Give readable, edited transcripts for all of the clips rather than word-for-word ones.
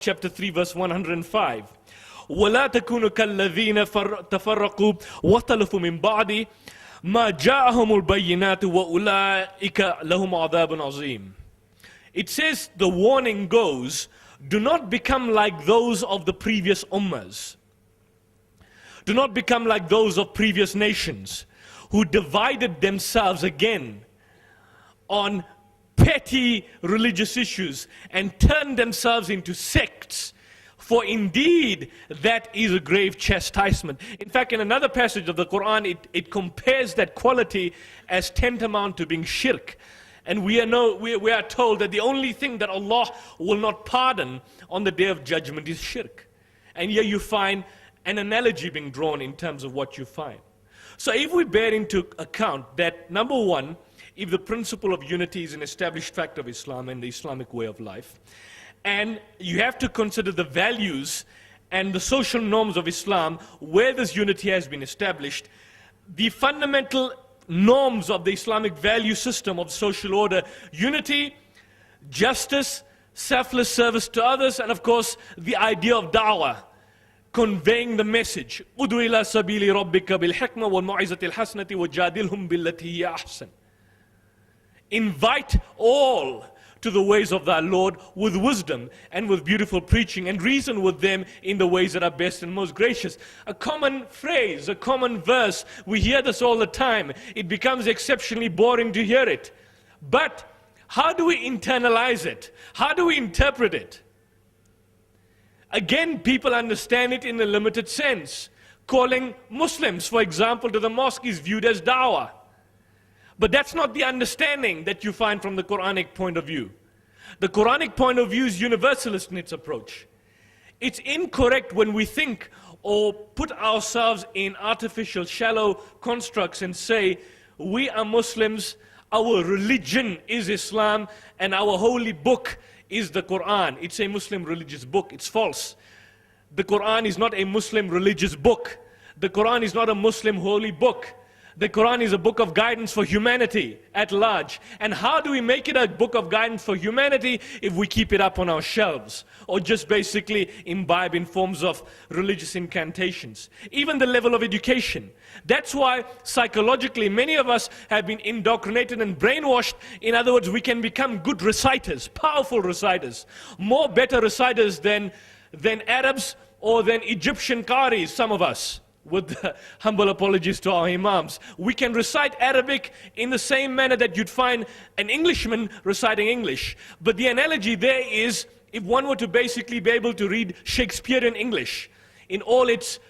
chapter 3 verse 105. وَلَا تَكُونُوا كَالَّذِينَ تَفَرَّقُوا وَاخْتَلَفُوا مِنْ بَعْدِ مَا جَاءَهُمُ الْبَيِّنَاتُ وَأُولَٰئِكَ لَهُمْ عَذَابٌ عَظِيمٌ. It says, the warning goes, do not become like those of the previous ummahs. Do not become like those of previous nations who divided themselves again on petty religious issues and turned themselves into sects. For indeed, that is a grave chastisement. In fact, in another passage of the Quran, it compares that quality as tantamount to being shirk. And we are told that the only thing that Allah will not pardon on the Day of Judgment is shirk. And here you find an analogy being drawn in terms of what you find. So if we bear into account that, number one, if the principle of unity is an established fact of Islam and the Islamic way of life, and you have to consider the values and the social norms of Islam where this unity has been established, the fundamental norms of the Islamic value system of social order: unity, justice, selfless service to others, and of course the idea of da'wah, conveying the message. Udu ila sabili rabbika bil hikmah wal mau'izatil hasanati wajadilhum billati hiya ahsan. Invite all to the ways of thy Lord with wisdom and with beautiful preaching, and reason with them in the ways that are best and most gracious. A common phrase, a common verse. We hear this all the time. It becomes exceptionally boring to hear it. But how do we internalize it? How do we interpret it? Again, people understand it in a limited sense. Calling Muslims, for example, to the mosque is viewed as da'wah. But that's not the understanding that you find from the Quranic point of view. The Quranic point of view is universalist in its approach. It's incorrect when we think or put ourselves in artificial, shallow constructs and say, we are Muslims, our religion is Islam, and our holy book is the Quran. It's a Muslim religious book. It's false. The Quran is not a Muslim religious book. The Quran is not a Muslim holy book. The Quran is a book of guidance for humanity at large. And how do we make it a book of guidance for humanity if we keep it up on our shelves, or just basically imbibe in forms of religious incantations? Even the level of education. That's why psychologically many of us have been indoctrinated and brainwashed. In other words, we can become good reciters, powerful reciters, more better reciters than Arabs or than Egyptian qaris, some of us. With humble apologies to our imams, we can recite Arabic in the same manner that you'd find an Englishman reciting English. But the analogy there is, if one were to basically be able to read Shakespearean English in all its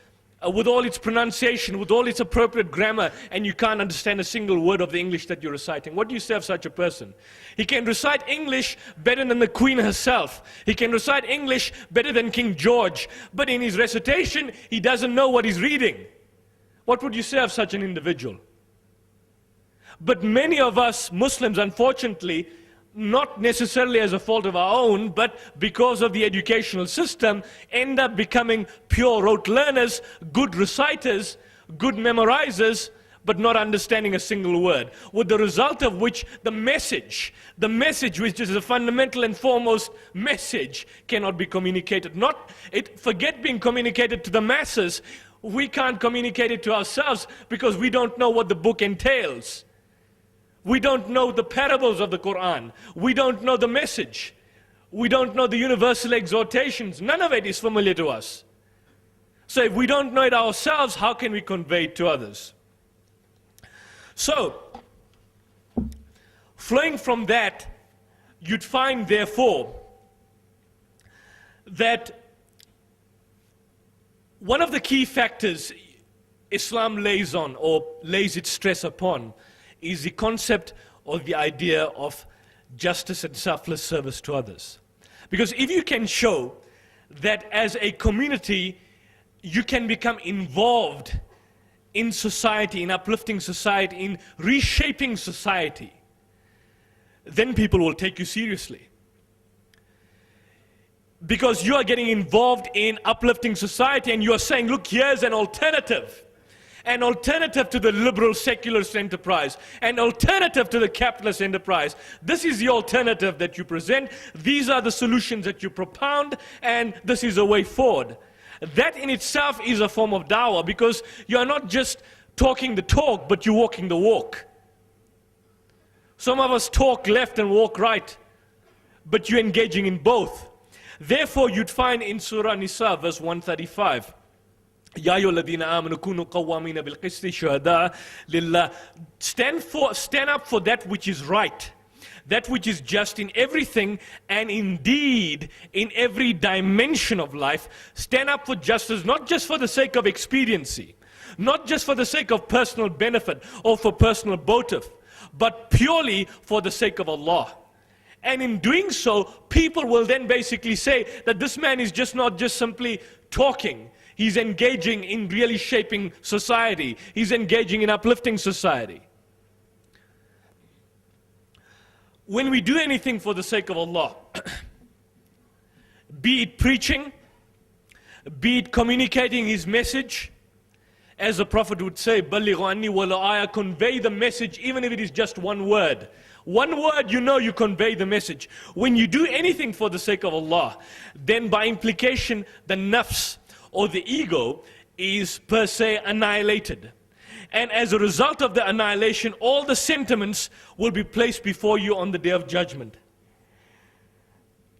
with all its pronunciation, with all its appropriate grammar, and you can't understand a single word of the English that you're reciting, what do you say of such a person? He can recite English better than the Queen herself. He can recite English better than King George. But in his recitation, he doesn't know what he's reading. What would you say of such an individual? But many of us Muslims, unfortunately, not necessarily as a fault of our own, but because of the educational system, end up becoming pure rote learners, good reciters, good memorizers, but not understanding a single word. With the result of which the message which is the fundamental and foremost message, cannot be communicated. Forget being communicated to the masses. We can't communicate it to ourselves because we don't know what the book entails. We don't know the parables of the Quran. We don't know the message. We don't know the universal exhortations. None of it is familiar to us. So if we don't know it ourselves, how can we convey it to others? So, flowing from that, you'd find therefore that one of the key factors Islam lays on, or lays its stress upon, is the concept or the idea of justice and selfless service to others. Because if you can show that as a community you can become involved in society, in uplifting society, in reshaping society, then people will take you seriously. Because you are getting involved in uplifting society and you are saying, look, here's an alternative. an alternative to the liberal secularist enterprise, an alternative to the capitalist enterprise. This is the alternative that you present. These are the solutions that you propound, and this is a way forward. That in itself is a form of dawah, because you are not just talking the talk, but you're walking the walk. Some of us talk left and walk right, but you're engaging in both. Therefore, you'd find in Surah Nisa, verse 135, Ya ayyuhalladhina amanu kunu qawwamina bil qisti shuhada lillah. Stand up for that which is right, that which is just in everything, and indeed in every dimension of life. Stand up for justice, not just for the sake of expediency, not just for the sake of personal benefit or for personal motive, but purely for the sake of Allah. And in doing so, people will then basically say that this man is not just simply talking. He's engaging in really shaping society. He's engaging in uplifting society. When we do anything for the sake of Allah, be it preaching, be it communicating His message, as the Prophet would say, "Ballighu anni walau aya," convey the message, even if it is just one word. One word, you convey the message. When you do anything for the sake of Allah, then by implication, the nafs, or the ego, is per se annihilated. And as a result of the annihilation, all the sentiments will be placed before you on the day of judgment.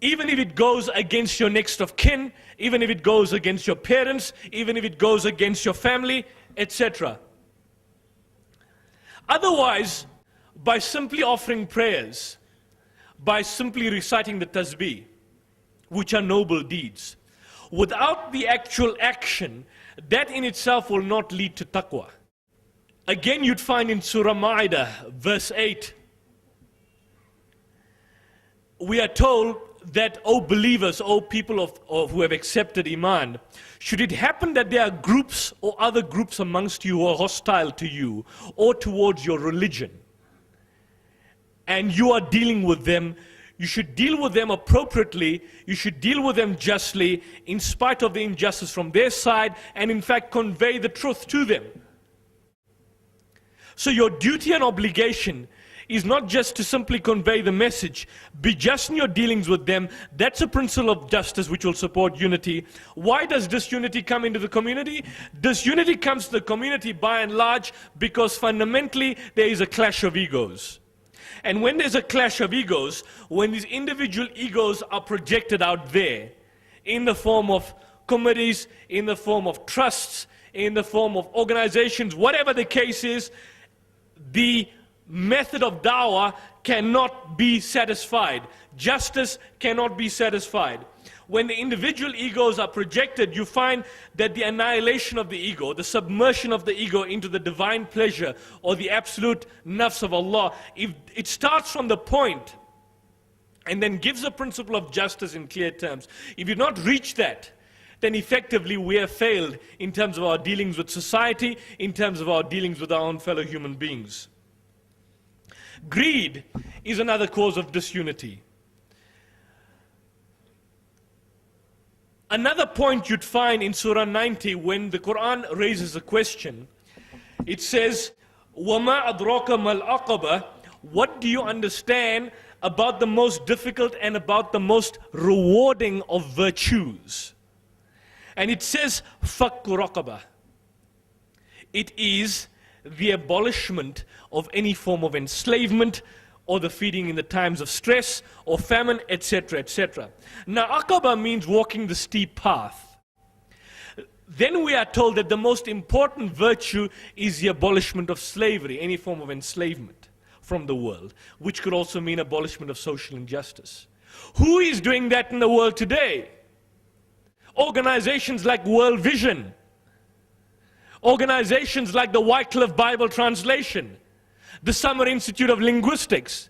Even if it goes against your next of kin, even if it goes against your parents, even if it goes against your family, etc. Otherwise, by simply offering prayers, by simply reciting the tasbih, which are noble deeds, without the actual action, that in itself will not lead to taqwa. Again, you'd find in Surah Ma'idah, verse 8, we are told that, O believers, O people who have accepted Iman, should it happen that there are groups or other groups amongst you who are hostile to you or towards your religion, and you are dealing with them, you should deal with them appropriately, you should deal with them justly, in spite of the injustice from their side, and in fact convey the truth to them. So your duty and obligation is not just to simply convey the message, be just in your dealings with them. That's a principle of justice which will support unity. Why does disunity come into the community? Disunity comes to the community by and large because fundamentally there is a clash of egos. And when there's a clash of egos, when these individual egos are projected out there, in the form of committees, in the form of trusts, in the form of organizations, whatever the case is, the method of dawah cannot be satisfied. Justice cannot be satisfied. When the individual egos are projected, you find that the annihilation of the ego, the submersion of the ego into the divine pleasure or the absolute nafs of Allah, if it starts from the point and then gives a principle of justice in clear terms, if you not reach that, then effectively we have failed in terms of our dealings with society, in terms of our dealings with our own fellow human beings. Greed is another cause of disunity. Another point you'd find in Surah 90 when the Quran raises a question, it says, وَمَا أَدْرَاكَ مَا الْعَقَبَةُ. What do you understand about the most difficult and about the most rewarding of virtues? And it says, فَكُّ رَقَبَةٍ. It is the abolishment of any form of enslavement or the feeding in the times of stress or famine, etc., etc. Now, aqaba means walking the steep path. Then we are told that the most important virtue is the abolishment of slavery, any form of enslavement from the world, which could also mean abolishment of social injustice. Who is doing that in the world today? Organizations like World Vision, organizations like the Wycliffe Bible Translation, the Summer Institute of Linguistics,